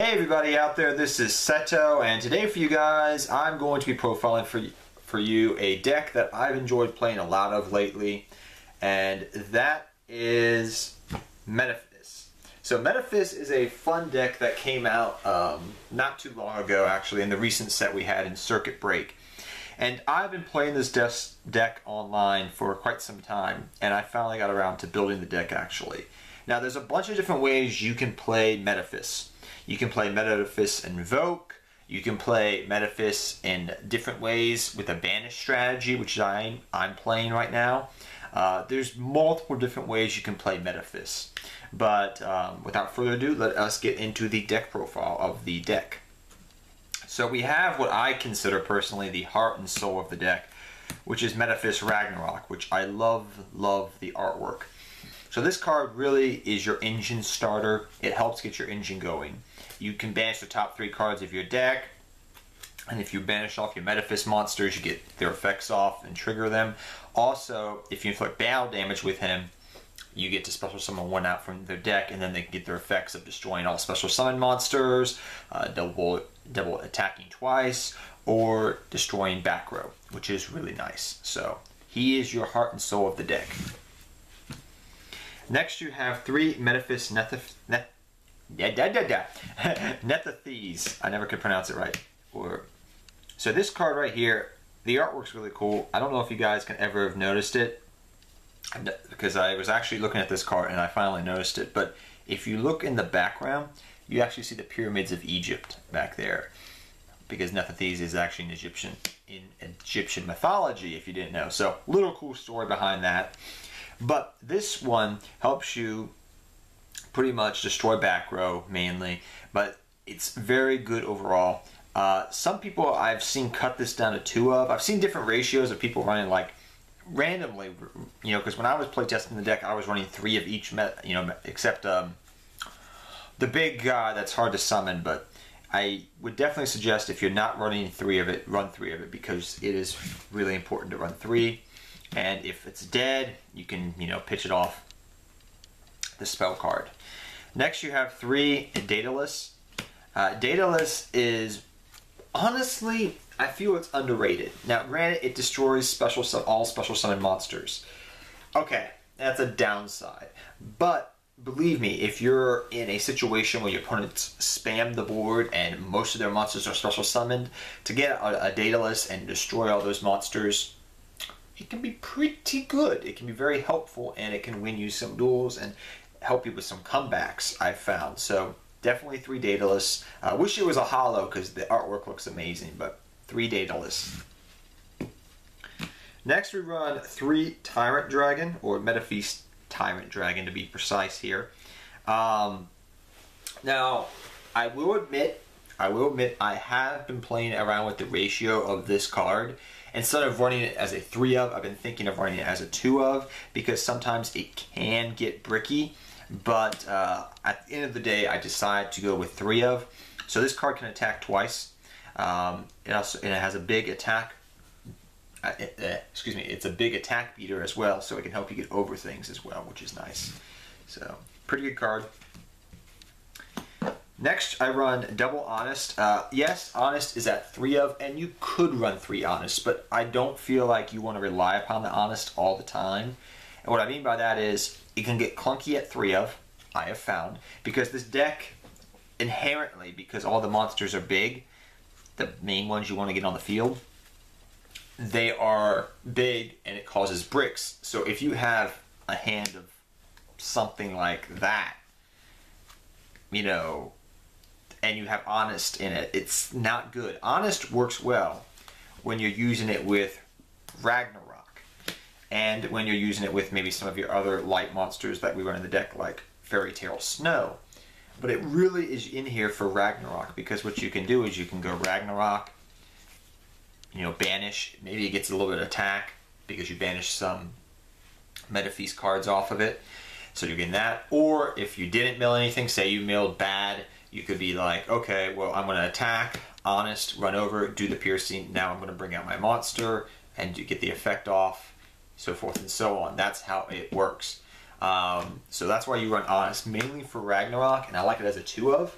Hey everybody out there, this is Seto, and today for you guys I'm going to be profiling for you a deck that I've enjoyed playing a lot of lately, and that is Metaphys. So Metaphys is a fun deck that came out not too long ago, actually, in the recent set we had in Circuit Break. And I've been playing this deck online for quite some time, and I finally got around to building the deck actually. Now there's a bunch of different ways you can play Metaphys. You can play Metaphys Invoke. You can play Metaphys in different ways with a banish strategy, which I'm playing right now. There's multiple different ways you can play Metaphys. But without further ado, let us get into the deck profile of the deck. So we have what I consider personally the heart and soul of the deck, which is Metaphys Ragnarok, which I love the artwork. So this card really is your engine starter. It helps get your engine going. You can banish the top 3 cards of your deck, and if you banish off your Metaphys monsters, you get their effects off and trigger them. Also, if you inflict battle damage with him, you get to special summon one out from their deck, and then they can get their effects of destroying all special summon monsters, double attacking twice, or destroying back row, which is really nice. So he is your heart and soul of the deck. Next you have 3 Metaphys Metaphys. I never could pronounce it right. So this card right here, the artwork's really cool. I don't know if you guys can ever have noticed it, because I was actually looking at this card and I finally noticed it. But if you look in the background, you actually see the pyramids of Egypt back there, because Metaphys is actually an Egyptian in Egyptian mythology, if you didn't know. So little cool story behind that. But this one helps you pretty much destroy back row mainly, but it's very good overall. Some people I've seen cut this down to 2 of. I've seen different ratios of people running like randomly, you know, because when I was playtesting the deck, I was running 3 of each, except the big guy that's hard to summon. But I would definitely suggest, if you're not running 3 of it, run 3 of it, because it is really important to run 3. And if it's dead, you can, pitch it off the spell card. Next you have 3 Daedalus. Daedalus is, honestly, I feel it's underrated. Now granted, it destroys all special summon monsters. Okay, that's a downside. But believe me, if you're in a situation where your opponents spam the board and most of their monsters are special summoned, to get a Daedalus and destroy all those monsters, it can be pretty good. It can be very helpful, and it can win you some duels and help you with some comebacks, I've found. So definitely 3 Daedalus. I wish it was a holo because the artwork looks amazing, but 3 Daedalus. Next we run 3 Tyrant Dragon, or Metaphys Tyrant Dragon to be precise here. Now I will admit I have been playing around with the ratio of this card. Instead of running it as a 3 of, I've been thinking of running it as a 2 of, because sometimes it can get bricky. But at the end of the day, I decided to go with 3 of. So this card can attack twice. It has a big attack. It's a big attack beater as well, so it can help you get over things as well, which is nice. So pretty good card. Next, I run Double Honest. Yes, Honest is at 3 of, and you could run 3 Honest, but I don't feel like you want to rely upon the Honest all the time. And what I mean by that is, it can get clunky at 3 of, I have found, because this deck, inherently, because all the monsters are big, the main ones you want to get on the field, they are big, and it causes bricks. So if you have a hand of something like that, and you have Honest in it, it's not good. Honest works well when you're using it with Ragnarok, and when you're using it with maybe some of your other light monsters that we run in the deck, like Fairy Tale Snow. But it really is in here for Ragnarok, because what you can do is you can go Ragnarok, banish, maybe it gets a little bit of attack because you banish some Metaphys cards off of it. So you're getting that. Or if you didn't mill anything, say you milled bad, you could be like, okay, well, I'm going to attack, Honest, run over, do the piercing, now I'm going to bring out my monster, and you get the effect off, so forth and so on. That's how it works. So that's why you run Honest, mainly for Ragnarok, and I like it as a 2 of.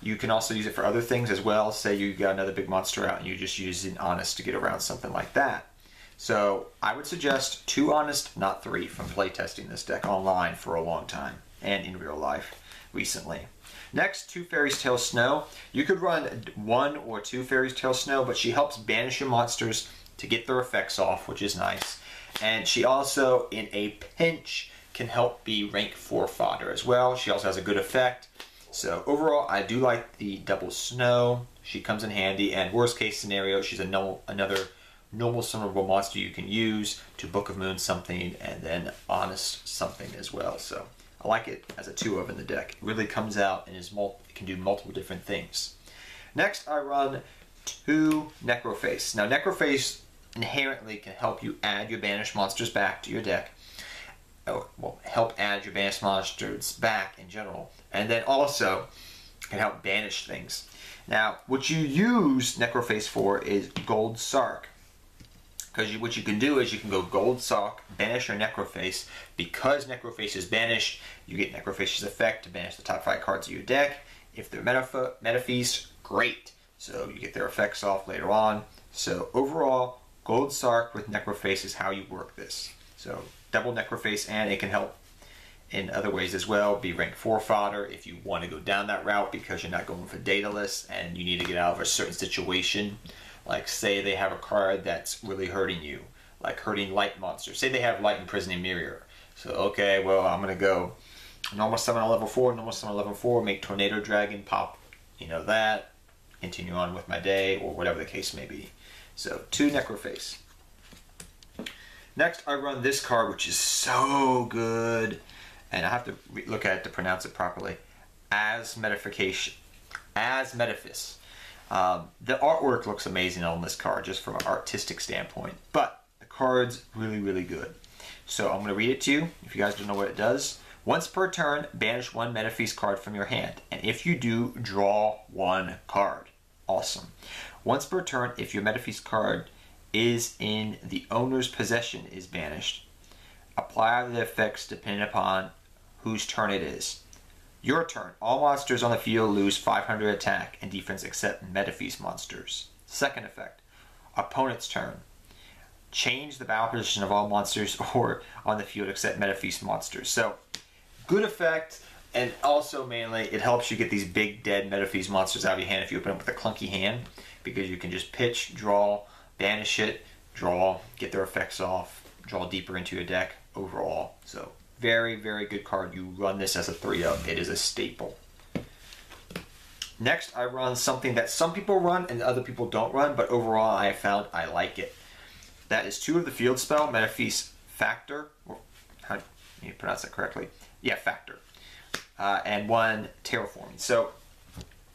You can also use it for other things as well. Say you got another big monster out and you just use an Honest to get around something like that. So I would suggest 2 Honest, not 3, from playtesting this deck online for a long time and in real life recently. Next, 2 Fairy's Tale Snow. You could run 1 or 2 Fairy's Tale Snow, but she helps banish your monsters to get their effects off, which is nice. And she also, in a pinch, can help be rank 4 fodder as well. She also has a good effect. So overall, I do like the double snow. She comes in handy, and worst case scenario, she's another normal summonable monster you can use to Book of Moon something and then Honest something as well. So I like it as a 2 of in the deck. It really comes out and it can do multiple different things. Next, I run 2 Necroface. Now, Necroface inherently can help you add your banished monsters back to your deck. Well, help add your banished monsters back in general. And then also can help banish things. Now, what you use Necroface for is Gold Sark. Because what you can do is you can go Gold Sark, banish your Necroface. Because Necroface is banished, you get Necroface's effect to banish the top 5 cards of your deck. If they're Metaphys, great. So you get their effects off later on. So overall, Gold Sark with Necroface is how you work this. So double Necroface, and it can help in other ways as well. Be rank 4 fodder if you want to go down that route because you're not going for dataless and you need to get out of a certain situation. Like say they have a card that's really hurting you, like hurting light monsters. Say they have Light Imprisoning Mirror. So okay, well I'm going to go normal summon on level 4, normal summon on level 4, make Tornado Dragon, pop, that, continue on with my day, or whatever the case may be. So 2 Necroface. Next, I run this card, which is so good, and I have to look at it to pronounce it properly. As Metaphys. The artwork looks amazing on this card, just from an artistic standpoint, but the card's really, really good. So I'm going to read it to you, if you guys don't know what it does. Once per turn, banish 1 Metaphys card from your hand, and if you do, draw 1 card. Awesome. Once per turn, if your Metaphys card is in the owner's possession is banished, apply the effects depending upon whose turn it is. Your turn. All monsters on the field lose 500 attack and defense except Metaphys monsters. Second effect. Opponent's turn. Change the battle position of all monsters or on the field except Metaphys monsters. So, good effect, and also mainly it helps you get these big dead Metaphys monsters out of your hand if you open up with a clunky hand, because you can just pitch, draw, banish it, draw, get their effects off, draw deeper into your deck overall. So very, very good card. You run this as a 3-up. It is a staple. Next, I run something that some people run and other people don't run, but overall I have found I like it. That is 2 of the field spell, Metaphys Factor, or how do you pronounce that correctly? Yeah, Factor. And 1 Terraforming. So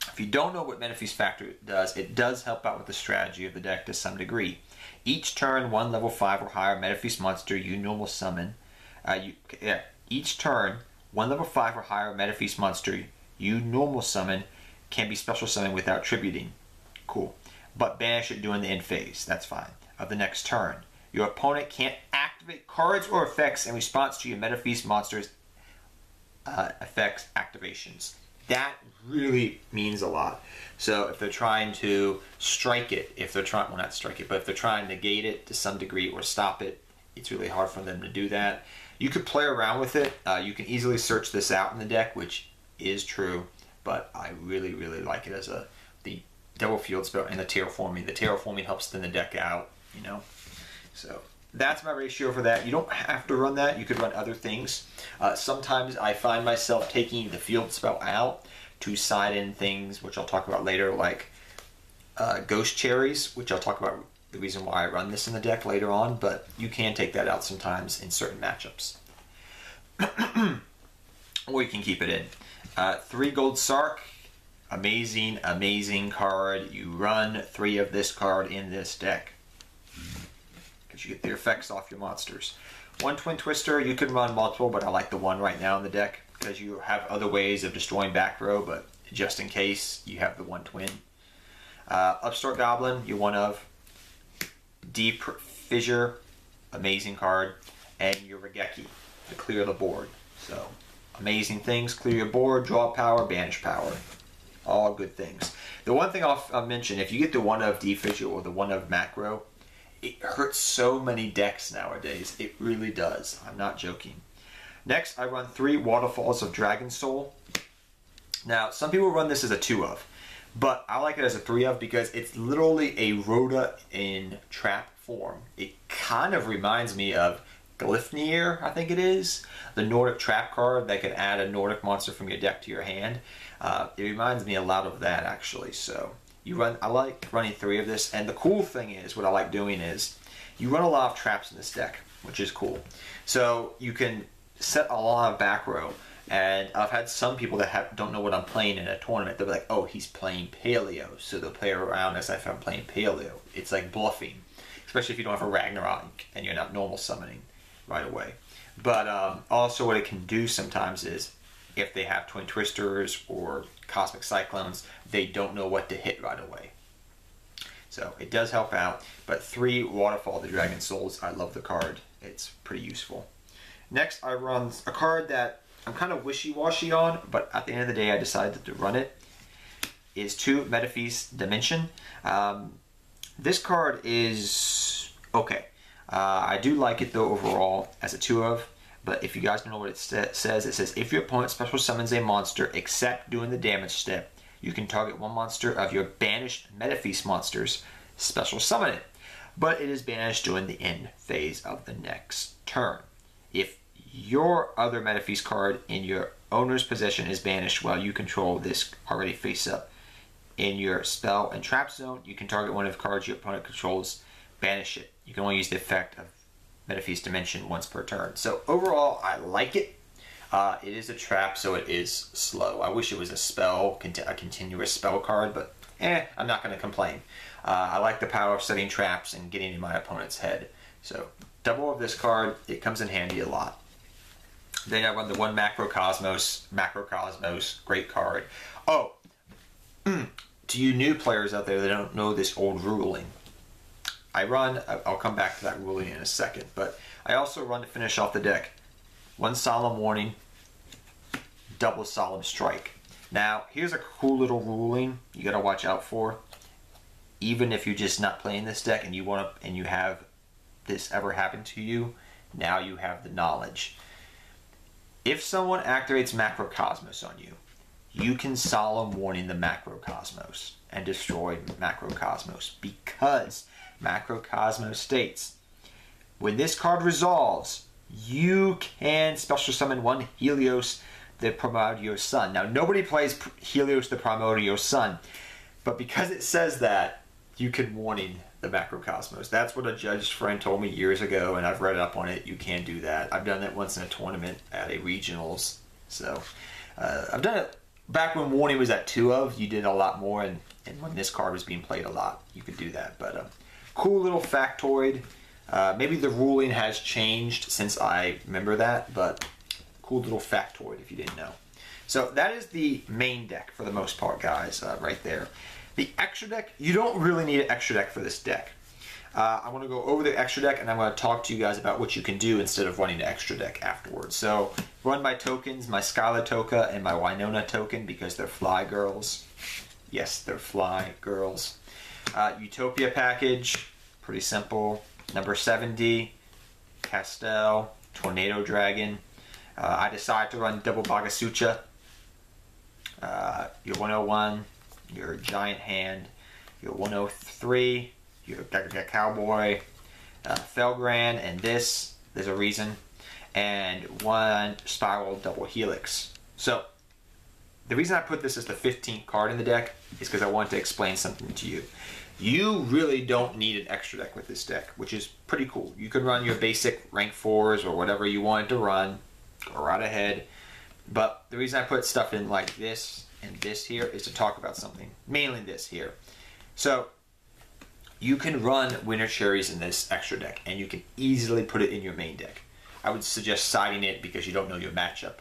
if you don't know what Metaphys Factor does, it does help out with the strategy of the deck to some degree. Each turn, 1 level 5 or higher Metaphys monster you normal summon. Each turn, 1 level 5 or higher Metaphys monster you normal summon can be special summoned without tributing. Cool. But banish it during the end phase. That's fine. Of the next turn. Your opponent can't activate cards or effects in response to your Metaphys monster's effects activations. That really means a lot. So if they're trying to strike it, if they're trying, well not strike it, but if they're trying to negate it to some degree or stop it, it's really hard for them to do that. You could play around with it. You can easily search this out in the deck, which is true, but I really, really like it as the double field spell and the terraforming. The terraforming helps thin the deck out, So that's my ratio for that. You don't have to run that. You could run other things. Sometimes I find myself taking the field spell out to side in things, which I'll talk about later, like Ghost Cherries, which I'll talk about the reason why I run this in the deck later on, but you can take that out sometimes in certain matchups. Or you can keep it in. 3 Gold Sark. Amazing, amazing card. You run 3 of this card in this deck. Because you get the effects off your monsters. 1 Twin Twister. You can run multiple, but I like the 1 right now in the deck. Because you have other ways of destroying back row, but just in case, you have the 1 twin. Upstart Goblin, you're 1 of. Deep Fissure, amazing card, and your Regeki to clear the board. So, amazing things. Clear your board, draw power, banish power. All good things. The one thing I'll mention, if you get the 1 of defissure or the 1 of macro, it hurts so many decks nowadays. It really does. I'm not joking. Next, I run 3 Waterfalls of Dragon Soul. Now, some people run this as a 2 of, but I like it as a 3 of because it's literally a Rhoda in trap form. It kind of reminds me of Glyfnir, I think it is, the Nordic trap card that can add a Nordic monster from your deck to your hand. It reminds me a lot of that, actually. So I like running 3 of this, and the cool thing is, what I like doing is, you run a lot of traps in this deck, which is cool. So you can set a lot of back row, and I've had some people that don't know what I'm playing in a tournament. They'll be like, oh, he's playing Paleo, so they'll play around as if I'm playing Paleo. It's like bluffing, especially if you don't have a Ragnarok and you're not normal summoning right away. But also what it can do sometimes is, if they have Twin Twisters or Cosmic Cyclones, they don't know what to hit right away. So it does help out. But 3 Waterfall of the Dragon Souls, I love the card. It's pretty useful. Next, I run a card that I'm kind of wishy-washy on, but at the end of the day, I decided to run it. Is 2 Metaphys Dimension. This card is okay. I do like it though overall as a 2 of. But if you guys don't know what it says, it says if your opponent special summons a monster except doing the damage step, you can target 1 monster of your banished Metaphys monsters, special summon it. But it is banished during the end phase of the next turn. If your other Metaphys card in your owner's possession is banished while you control this already face up in your spell and trap zone, you can target 1 of the cards your opponent controls, banish it. You can only use the effect of Metaphys Dimension once per turn. So overall, I like it. It is a trap, so it is slow. I wish it was a spell, a continuous spell card, but I'm not going to complain. I like the power of setting traps and getting in my opponent's head. So double of this card, it comes in handy a lot. Then I run the 1 Macrocosmos, great card. Oh, to you new players out there that don't know this old ruling, I'll come back to that ruling in a second, but I also run to finish off the deck 1 Solemn Warning, double Solemn Strike. Now, here's a cool little ruling you gotta watch out for. Even if you're just not playing this deck and you have this ever happen to you, now you have the knowledge. If someone activates Macrocosmos on you, you can Solemn Warning the Macrocosmos and destroy Macrocosmos, because Macrocosmos states, when this card resolves, you can special summon 1 Helios the Primordial Sun. Now, nobody plays Helios the Primordial Sun, but because it says that, you can warning the Macrocosmos. That's what a judge friend told me years ago, and I've read up on it. You can do that. I've done that once in a tournament at a regionals. So, I've done it back when warning was at 2 of. You did a lot more, and when this card was being played a lot, you could do that. But cool little factoid. Maybe the ruling has changed since I remember that, but cool little factoid if you didn't know. So that is the main deck for the most part, guys, right there. The extra deck, you don't really need an extra deck for this deck. I want to go over the extra deck, and I'm going to talk to you guys about what you can do instead of running the extra deck afterwards. So, run my tokens, my Skylar Toka and my Winona token, because they're fly girls. Yes, they're fly girls. Utopia package, pretty simple. Number 70, Castel, Tornado Dragon. I decided to run double Bagasucha. Your 101, your Giant Hand, your 103, your Cowboy, Felgrand, and this, there's a reason, and 1 Spiral Double Helix. So, the reason I put this as the 15th card in the deck is because I want to explain something to you. You really don't need an extra deck with this deck, which is pretty cool. You could run your basic rank 4s or whatever you wanted to run, go right ahead. But the reason I put stuff in like this and this here is to talk about something, mainly this here. So, you can run Winter Cherries in this extra deck, and you can easily put it in your main deck. I would suggest siding it because you don't know your matchup.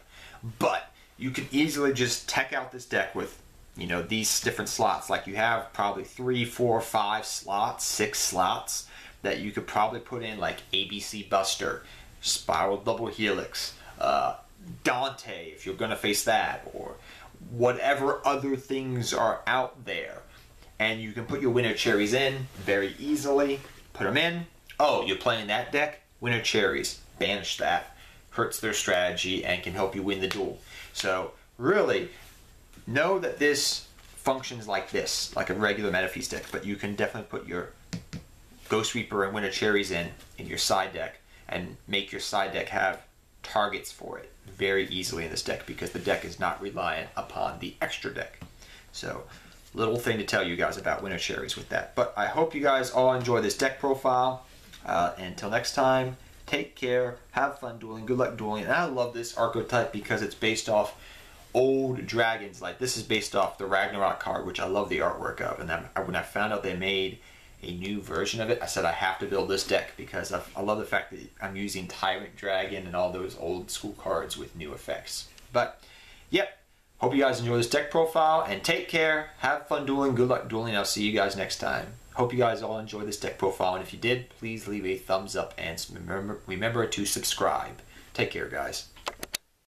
But you can easily just tech out this deck with, you know, these different slots. Like, you have probably 3, 4, 5 slots, 6 slots that you could probably put in, like ABC Buster, Spiral Double Helix, Dante if you're going to face that, or whatever other things are out there. And you can put your winter cherries in very easily. Put them in. Oh, you're playing that deck? Winter cherries. Banish that. Hurts their strategy and can help you win the duel. So really, know that this functions like this, like a regular Metaphys deck, but you can definitely put your Ghost Reaper and Winter Cherries in your side deck and make your side deck have targets for it very easily in this deck, because the deck is not reliant upon the extra deck. So, little thing to tell you guys about Winter Cherries with that. But I hope you guys all enjoy this deck profile. Until next time, take care, have fun dueling, good luck dueling. And I love this archetype because it's based off old dragons. Like, this is based off the Ragnarok card, which I love the artwork of. And then when I found out they made a new version of it, I said I have to build this deck because I love the fact that I'm using Tyrant Dragon and all those old school cards with new effects. But, yep, hope you guys enjoy this deck profile, and take care, have fun dueling, good luck dueling, I'll see you guys next time. Hope you guys all enjoy this deck profile, and if you did, please leave a thumbs up and remember to subscribe. Take care, guys.